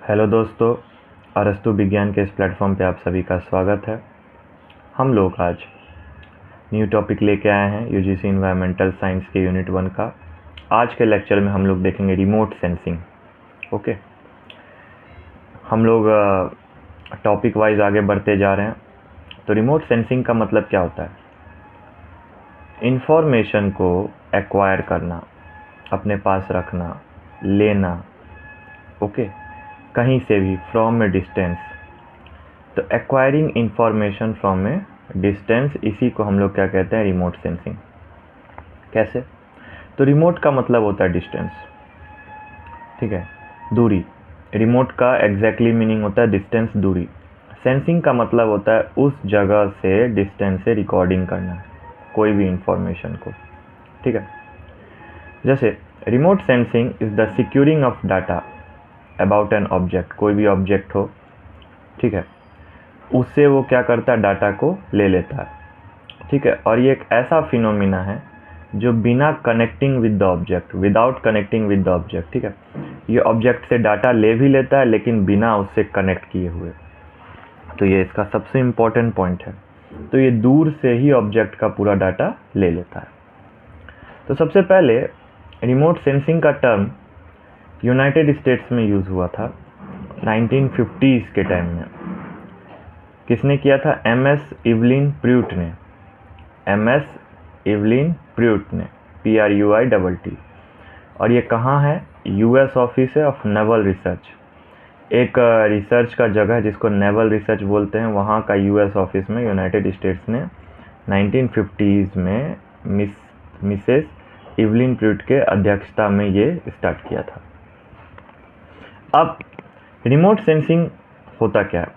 Hello दोस्तों, अरस्तु विज्ञान के इस प्लेटफॉर्म पे आप सभी का स्वागत है। हम लोग आज न्यू टॉपिक लेके आए हैं यूजीसी इन्वायरमेंटल साइंस के यूनिट 1 का। आज के लेक्चर में हम लोग देखेंगे रिमोट सेंसिंग। ओके, हम लोग टॉपिक वाइज आगे बढ़ते जा रहे हैं। तो रिमोट सेंसिंग का मतलब क्या होता है? इंफॉर्मेशन को एक्वायर करना, अपने पास रखना, लेना, ओके, कहीं से भी, फ्रॉम ए डिस्टेंस। तो acquiring information from A distance, इसी को हम लोग क्या कहते हैं? Remote sensing. कैसे? तो रिमोट का मतलब होता है डिस्टेंस, ठीक है, दूरी। रिमोट का एग्जैक्टली मीनिंग होता है डिस्टेंस, दूरी। सेंसिंग का मतलब होता है उस जगह से, डिस्टेंस से रिकॉर्डिंग करना कोई भी इंफॉर्मेशन को, ठीक है। जैसे remote sensing is the securing of data about an object. कोई भी ऑब्जेक्ट हो, ठीक है, उससे वो क्या करता है? डाटा को ले लेता है, ठीक है। और ये एक ऐसा फिनोमिना है जो बिना connecting with the object, without connecting with the object, ठीक है, ये ऑब्जेक्ट से डाटा ले भी लेता है लेकिन बिना उससे कनेक्ट किए हुए। तो ये इसका सबसे इम्पोर्टेंट पॉइंट है। तो ये दूर से ही ऑब्जेक्ट का पूरा डाटा ले लेता है। तो सबसे पहले रिमोट सेंसिंग का टर्म यूनाइटेड स्टेट्स में यूज़ हुआ था 1950s के टाइम में। किसने किया था? एमएस इवलिन प्रूट ने। एमएस इवलिन प्रूट ने, PRUITT। और ये कहाँ है? यूएस ऑफिस है ऑफ नेवल रिसर्च। एक रिसर्च का जगह है जिसको नेवल रिसर्च बोलते हैं, वहाँ का यूएस ऑफिस में यूनाइटेड स्टेट्स ने 1950s में मिसेस इवलिन प्रूट के अध्यक्षता में ये स्टार्ट किया था। अब रिमोट सेंसिंग होता क्या है?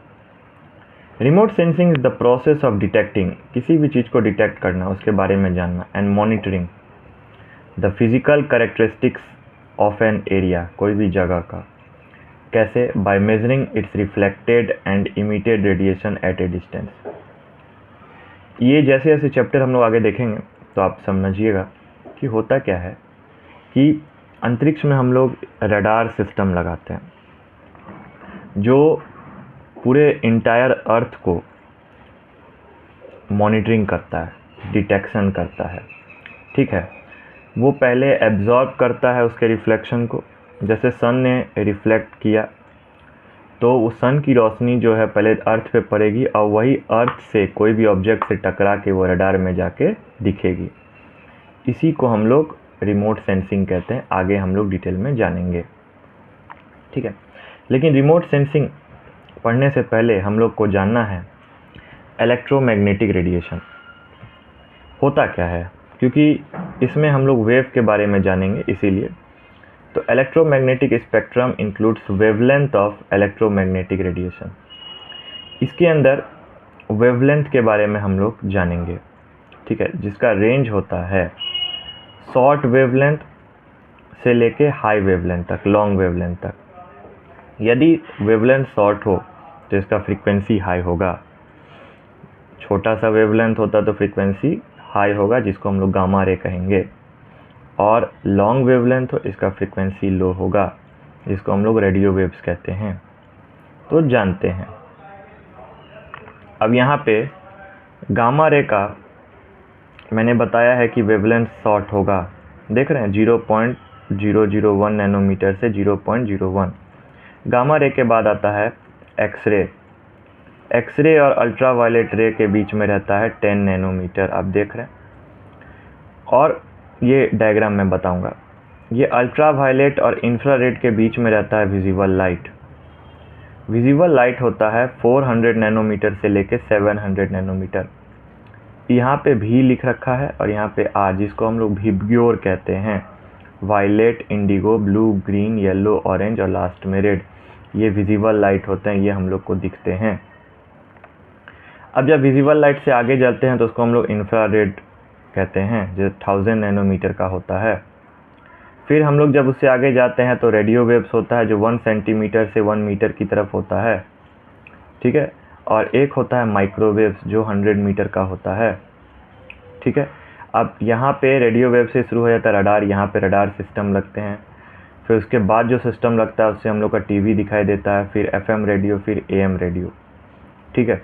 Remote sensing is the process of detecting, किसी भी चीज़ को डिटेक्ट करना, उसके बारे में जानना, and monitoring the physical characteristics of an area, कोई भी जगह का। कैसे? By measuring its reflected and emitted radiation at a distance. ये जैसे जैसे चैप्टर हम लोग आगे देखेंगे तो आप समझिएगा कि होता क्या है कि अंतरिक्ष में हम लोग रडार सिस्टम लगाते हैं जो पूरे इंटायर अर्थ को मॉनिटरिंग करता है, डिटेक्शन करता है, ठीक है। वो पहले एब्जॉर्ब करता है उसके रिफ्लेक्शन को। जैसे सन ने रिफ्लेक्ट किया तो उस सन की रोशनी जो है पहले अर्थ पे पड़ेगी और वही अर्थ से कोई भी ऑब्जेक्ट से टकरा के वो रडार में जाके दिखेगी। इसी को हम लोग रिमोट सेंसिंग कहते हैं। आगे हम लोग डिटेल में जानेंगे, ठीक है। लेकिन रिमोट सेंसिंग पढ़ने से पहले हम लोग को जानना है इलेक्ट्रोमैग्नेटिक रेडिएशन होता क्या है, क्योंकि इसमें हम लोग वेव के बारे में जानेंगे इसीलिए। तो electromagnetic spectrum includes wavelength of electromagnetic radiation. इसके अंदर वेवलेंथ के बारे में हम लोग जानेंगे, ठीक है, जिसका रेंज होता है शॉर्ट वेवलेंथ से लेके हाई वेवलेंथ तक, लॉन्ग वेवलेंथ तक। यदि वेवलेंथ शॉर्ट हो तो इसका फ्रीक्वेंसी हाई होगा, छोटा सा वेवलेंथ होता तो फ्रीक्वेंसी हाई होगा, जिसको हम लोग गामा रे कहेंगे। और लॉन्ग वेवलेंथ हो, इसका फ्रीक्वेंसी लो होगा, जिसको हम लोग रेडियो वेव्स कहते हैं। तो जानते हैं। अब यहाँ पे गामा रे का मैंने बताया है कि वेवलेंथ शॉर्ट होगा, देख रहे हैं 0.001 नैनोमीटर से 0.01। गामा रे के बाद आता है एक्सरे। एक्सरे और अल्ट्रावायलेट रे के बीच में रहता है 10 नैनोमीटर, आप देख रहे हैं। और ये डायग्राम मैं बताऊंगा। ये अल्ट्रावायलेट और इंफ्रारेड के बीच में रहता है विजिबल लाइट। विजिबल लाइट होता है 400 नैनोमीटर से लेके 700 नैनोमीटर। यहाँ पे भी लिख रखा है और यहाँ पे आ, जिसको हम लोग विब्ग्योर कहते हैं। Violet, indigo, blue, green, yellow, orange और लास्ट में रेड, ये विजिबल लाइट होते हैं, ये हम लोग को दिखते हैं। अब जब विजिबल लाइट से आगे जाते हैं तो उसको हम लोग इंफ्रारेड कहते हैं, जो 1000 नैनोमीटर का होता है। फिर हम लोग जब उससे आगे जाते हैं तो रेडियो वेव्स होता है, जो 1 सेंटीमीटर से 1 मीटर की तरफ होता है, ठीक है। और एक होता है माइक्रोवेव्स जो 100 मीटर का होता है, ठीक है। अब यहाँ पे रेडियो वेव से शुरू हो जाता है रडार, यहाँ पे रडार सिस्टम लगते हैं। फिर उसके बाद जो सिस्टम लगता है उससे हम लोग का टीवी दिखाई देता है, फिर FM रेडियो, फिर AM रेडियो। ठीक है,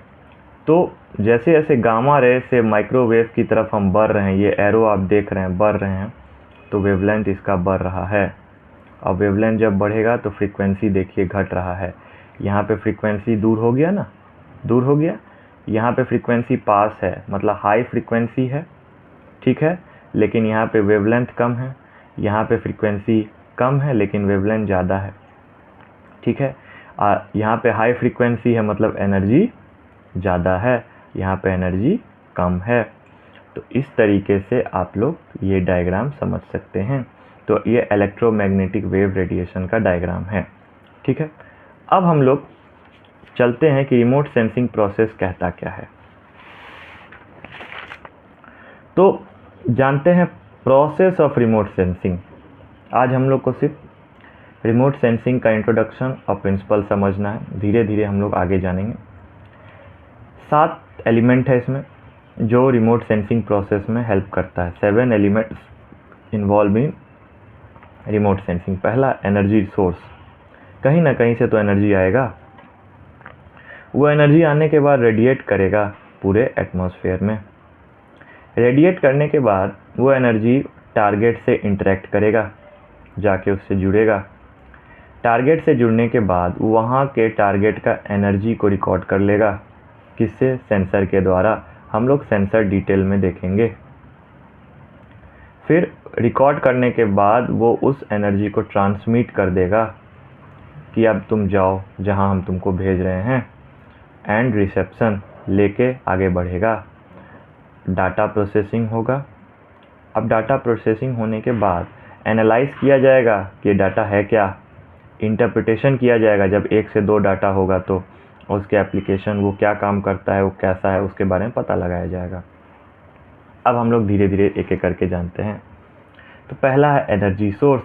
तो जैसे जैसे गामा रे से माइक्रोवेव की तरफ हम बढ़ रहे हैं, ये एरो आप देख रहे हैं बढ़ रहे हैं, तो वेवलेंथ इसका बढ़ रहा है। अब वेवलेंथ जब बढ़ेगा तो फ्रीक्वेंसी देखिए घट रहा है। यहाँ पे फ्रीक्वेंसी दूर हो गया ना, दूर हो गया। यहाँ पे फ्रीक्वेंसी पास है, मतलब हाई फ्रीक्वेंसी है, ठीक है, लेकिन यहाँ पे वेवलेंथ कम है। यहाँ पे फ्रीक्वेंसी कम है लेकिन वेवलेंथ ज़्यादा है, ठीक है। यहाँ पे हाई फ्रीक्वेंसी है मतलब एनर्जी ज़्यादा है, यहाँ पे एनर्जी कम है। तो इस तरीके से आप लोग ये डायग्राम समझ सकते हैं। तो ये इलेक्ट्रोमैग्नेटिक वेव रेडिएशन का डायग्राम है, ठीक है। अब हम लोग चलते हैं कि रिमोट सेंसिंग प्रोसेस कहता क्या है। तो जानते हैं प्रोसेस ऑफ रिमोट सेंसिंग। आज हम लोग को सिर्फ रिमोट सेंसिंग का इंट्रोडक्शन और प्रिंसिपल समझना है, धीरे धीरे हम लोग आगे जानेंगे। 7 एलिमेंट है इसमें जो रिमोट सेंसिंग प्रोसेस में हेल्प करता है। 7 elements involve in remote sensing. पहला, एनर्जी सोर्स। कहीं ना कहीं से तो एनर्जी आएगा, वो एनर्जी आने के बाद रेडिएट करेगा पूरे एटमॉस्फेयर में। रेडिएट करने के बाद वो एनर्जी टारगेट से इंटरेक्ट करेगा, जाके उससे जुड़ेगा। टारगेट से जुड़ने के बाद वहाँ के टारगेट का एनर्जी को रिकॉर्ड कर लेगा, किससे? सेंसर के द्वारा। हम लोग सेंसर डिटेल में देखेंगे। फिर रिकॉर्ड करने के बाद वो उस एनर्जी को ट्रांसमिट कर देगा कि अब तुम जाओ जहाँ हम तुमको भेज रहे हैं, एंड रिसेप्शन लेके आगे बढ़ेगा। डाटा प्रोसेसिंग होगा। अब डाटा प्रोसेसिंग होने के बाद एनालाइज किया जाएगा कि ये डाटा है क्या, इंटरप्रिटेशन किया जाएगा। जब 1 से 2 डाटा होगा तो उसके एप्लीकेशन वो क्या काम करता है, वो कैसा है, उसके बारे में पता लगाया जाएगा। अब हम लोग धीरे धीरे एक एक करके जानते हैं। तो पहला है एनर्जी सोर्स।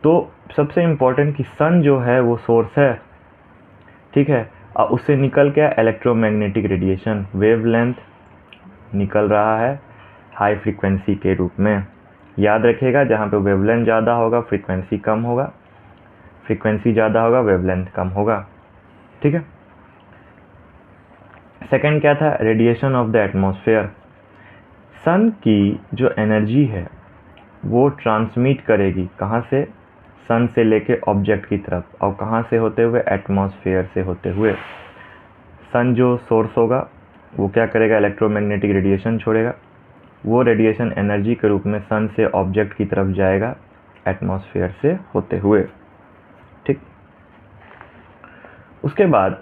तो सबसे इम्पोर्टेंट कि सन जो है वो सोर्स है, ठीक है, और उससे निकल के इलेक्ट्रोमैग्नेटिक रेडिएशन वेवलेंथ निकल रहा है हाई फ्रीक्वेंसी के रूप में। याद रखिएगा, जहाँ पे वेवलेंथ ज़्यादा होगा फ्रीक्वेंसी कम होगा, फ्रीक्वेंसी ज़्यादा होगा वेवलेंथ कम होगा, ठीक है। सेकंड क्या था? Radiation of the atmosphere. Sun की जो एनर्जी है वो ट्रांसमिट करेगी कहाँ से? सन से लेके ऑब्जेक्ट की तरफ, और कहाँ से होते हुए? एटमॉस्फेयर से होते हुए। सन जो सोर्स होगा वो क्या करेगा? इलेक्ट्रोमैग्नेटिक रेडिएशन छोड़ेगा। वो रेडिएशन एनर्जी के रूप में सन से ऑब्जेक्ट की तरफ जाएगा एटमॉस्फेयर से होते हुए, ठीक। उसके बाद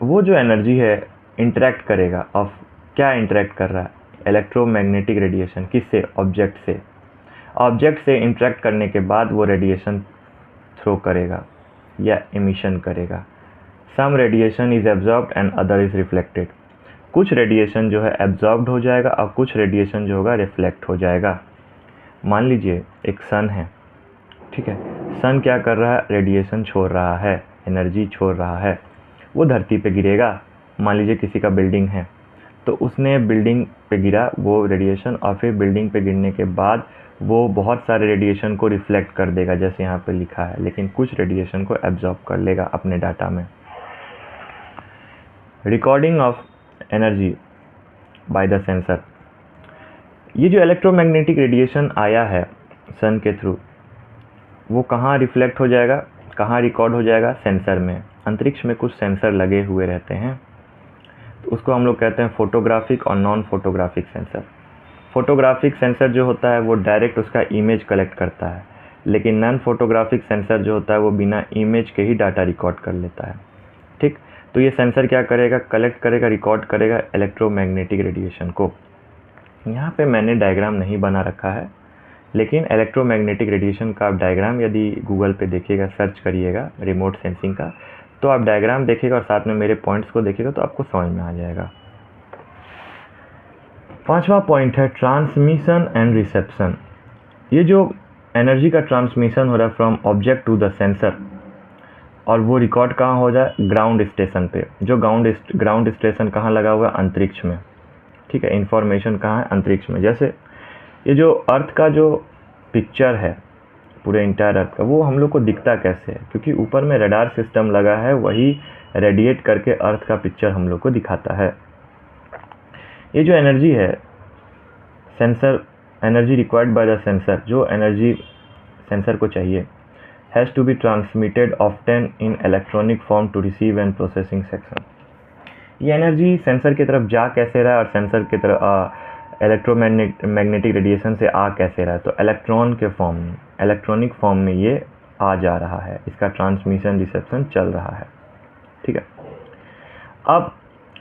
वो जो एनर्जी है इंटरेक्ट करेगा। और क्या इंटरेक्ट कर रहा है? Electromagnetic radiation. किससे? ऑब्जेक्ट से। ऑब्जेक्ट से इंटरेक्ट करने के बाद वो रेडिएशन थ्रो करेगा या एमिशन करेगा। Some radiation is absorbed and other is reflected. कुछ रेडिएशन जो है एब्जॉर्ब्ड हो जाएगा और कुछ रेडिएशन जो होगा रिफ्लेक्ट हो जाएगा। मान लीजिए एक सन है, ठीक है। सन क्या कर रहा है? रेडिएशन छोड़ रहा है, एनर्जी छोड़ रहा है। वो धरती पे गिरेगा। मान लीजिए किसी का बिल्डिंग है, तो उसने बिल्डिंग पे गिरा वो रेडिएशन, और फिर बिल्डिंग पे गिरने के बाद वो बहुत सारे रेडिएशन को रिफ्लेक्ट कर देगा जैसे यहाँ पे लिखा है, लेकिन कुछ रेडिएशन को एब्जॉर्ब कर लेगा अपने डाटा में। Recording of energy by the sensor. ये जो इलेक्ट्रोमैग्नेटिक रेडिएशन आया है सन के थ्रू, वो कहाँ रिफ्लेक्ट हो जाएगा, कहाँ रिकॉर्ड हो जाएगा? सेंसर में। अंतरिक्ष में कुछ सेंसर लगे हुए रहते हैं, तो उसको हम लोग कहते हैं फोटोग्राफिक और non photographic sensor. Photographic sensor जो होता है वो डायरेक्ट उसका इमेज कलेक्ट करता है, लेकिन नॉन फोटोग्राफिक सेंसर जो होता है वो बिना इमेज के ही डाटा रिकॉर्ड कर लेता है, ठीक। तो ये सेंसर क्या करेगा? कलेक्ट करेगा, रिकॉर्ड करेगा इलेक्ट्रोमैग्नेटिक रेडिएशन को। यहाँ पे मैंने डायग्राम नहीं बना रखा है, लेकिन इलेक्ट्रोमैग्नेटिक रेडिएशन का आप डायग्राम यदि गूगल पे देखिएगा, सर्च करिएगा रिमोट सेंसिंग का, तो आप डायग्राम देखिएगा और साथ में मेरे पॉइंट्स को देखिएगा तो आपको समझ में आ जाएगा। 5वां पॉइंट है ट्रांसमिशन एंड रिसेप्शन। ये जो एनर्जी का ट्रांसमिशन हो रहा है from object to the sensor, और वो रिकॉर्ड कहाँ हो जाए? ग्राउंड स्टेशन पे। जो ग्राउंड स्टेशन कहाँ लगा हुआ है? अंतरिक्ष में, ठीक है। इंफॉर्मेशन कहाँ है? अंतरिक्ष में। जैसे ये जो अर्थ का जो पिक्चर है पूरे इंटायर अर्थ का, वो हम लोग को दिखता कैसे है? क्योंकि ऊपर में रडार सिस्टम लगा है, वही रेडिएट करके अर्थ का पिक्चर हम लोग को दिखाता है। ये जो एनर्जी है, sensor energy required by the sensor, जो एनर्जी सेंसर को चाहिए, has to be transmitted often in electronic form to receive and processing section. ये एनर्जी सेंसर की तरफ जा कैसे रहा है और सेंसर की तरफ इलेक्ट्रोमैग्नेटिक रेडिएशन से आ कैसे रहा है? तो इलेक्ट्रॉन के फॉर्म में, इलेक्ट्रॉनिक फॉर्म में ये आ जा रहा है, इसका ट्रांसमिशन रिसेप्शन चल रहा है। ठीक है, अब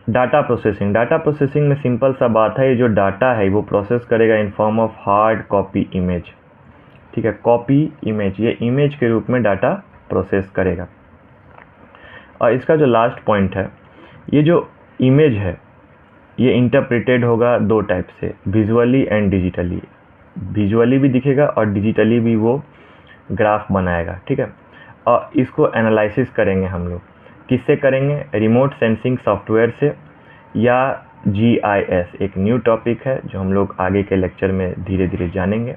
डाटा प्रोसेसिंग। डाटा प्रोसेसिंग में सिंपल सा बात है, ये जो डाटा है वो प्रोसेस करेगा in form of hard copy image. ठीक है, कॉपी इमेज, ये इमेज के रूप में डाटा प्रोसेस करेगा। और इसका जो लास्ट पॉइंट है, ये जो इमेज है ये इंटरप्रेटेड होगा दो टाइप से, विजुअली एंड डिजिटली। विजुअली भी दिखेगा और डिजिटली भी वो ग्राफ बनाएगा। ठीक है, और इसको एनालिसिस करेंगे हम लोग। किससे करेंगे? रिमोट सेंसिंग सॉफ्टवेयर से या GIS, एक न्यू टॉपिक है जो हम लोग आगे के लेक्चर में धीरे धीरे जानेंगे।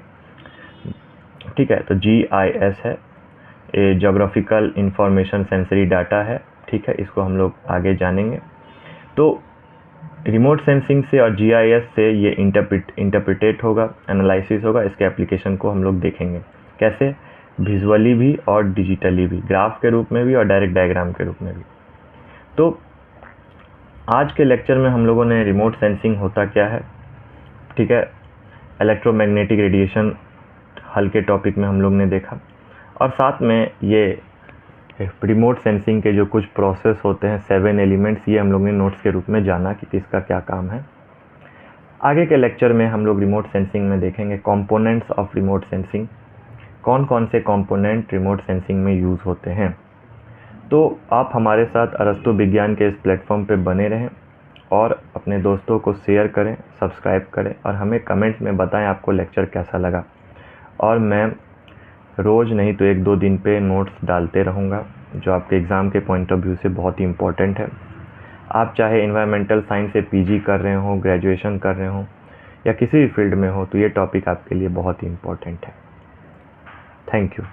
ठीक है, तो GIS है, ये जोग्राफिकल इंफॉर्मेशन सेंसरी डाटा है। ठीक है, इसको हम लोग आगे जानेंगे। तो रिमोट सेंसिंग से और GIS से ये इंटरप्रिटेट होगा, एनालिसिस होगा, इसके एप्लीकेशन को हम लोग देखेंगे कैसे, विजुअली भी और डिजिटली भी, ग्राफ के रूप में भी और डायरेक्ट डायग्राम के रूप में भी। तो आज के लेक्चर में हम लोगों ने रिमोट सेंसिंग होता क्या है, ठीक है, इलेक्ट्रोमैग्नेटिक रेडिएशन हल्के टॉपिक में हम लोग ने देखा, और साथ में ये रिमोट सेंसिंग के जो कुछ प्रोसेस होते हैं, 7 एलिमेंट्स, ये हम लोग ने नोट्स के रूप में जाना कि किसका क्या काम है। आगे के लेक्चर में हम लोग रिमोट सेंसिंग में देखेंगे कंपोनेंट्स ऑफ रिमोट सेंसिंग, कौन कौन से कंपोनेंट रिमोट सेंसिंग में यूज़ होते हैं। तो आप हमारे साथ अरस्तु विज्ञान के इस प्लेटफॉर्म पे बने रहें और अपने दोस्तों को शेयर करें, सब्सक्राइब करें और हमें कमेंट्स में बताएं आपको लेक्चर कैसा लगा। और मैं रोज़ नहीं तो 1-2 दिन पे नोट्स डालते रहूँगा जो आपके एग्ज़ाम के पॉइंट ऑफ व्यू से बहुत ही इम्पोर्टेंट है। आप चाहे इन्वायरमेंटल साइंस से PG कर रहे हो, ग्रेजुएशन कर रहे हो या किसी भी फील्ड में हो, तो ये टॉपिक आपके लिए बहुत ही इम्पोर्टेंट है। Thank you.